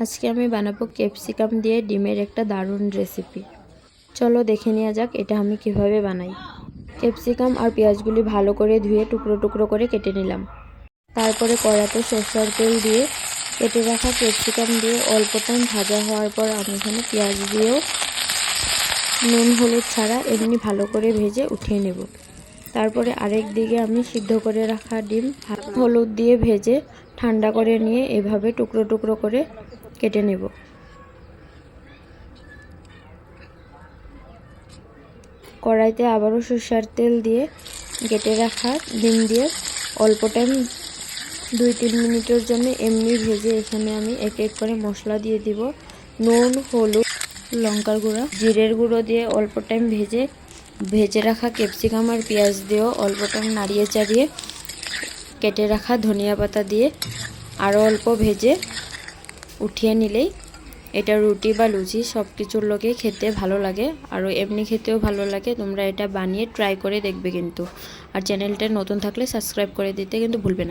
আজকে আমি বানাবো ক্যাপসিকাম দিয়ে ডিমের একটা দারুণ রেসিপি। চলো দেখে নেওয়া যাক এটা আমি কিভাবে বানাই। ক্যাপসিকাম আর পেঁয়াজগুলি ভালো করে ধুয়ে টুকরো টুকরো করে কেটে নিলাম। তারপরে কড়াতে সরষের তেল দিয়ে কেটে রাখা ক্যাপসিকাম দিয়ে অল্প টাইম ভাজা হওয়ার পর আমি এখানে পেঁয়াজ দিয়েও নুন হলুদ ছাড়া এমনি ভালো করে ভেজে উঠিয়ে নেব। তারপরে আরেক দিকে আমি সিদ্ধ করে রাখা ডিম হলুদ দিয়ে ভেজে ঠান্ডা করে নিয়ে এভাবে টুকরো টুকরো করে কেটে নেব। কড়াইতে আবারও সরষের তেল দিয়ে কেটে রাখা ডিম দিয়ে অল্প টাইম 2-3 মিনিটের জন্য এমনি ভেজে এখানে আমি এক এক করে মশলা দিয়ে দিব। নুন, হলুদ, লঙ্কার গুঁড়া, জিরের গুঁড়ো দিয়ে অল্প টাইম ভেজে রাখা ক্যাপসিকাম আর পেঁয়াজ দিয়েও অল্প টাইম নাড়িয়ে চাড়িয়ে কেটে রাখা ধনিয়া পাতা দিয়ে আরও অল্প ভেজে উঠিয়ে নিলেই এটা রুটি বা লুচি সব কিছুর লগে খেতে ভালো লাগে, আর এমনি খেতেও ভালো লাগে। তোমরা এটা বানিয়ে ট্রাই করে দেখবে কিন্তু। আর চ্যানেলটা নতুন থাকলে সাবস্ক্রাইব করে দিতে কিন্তু ভুলবে না।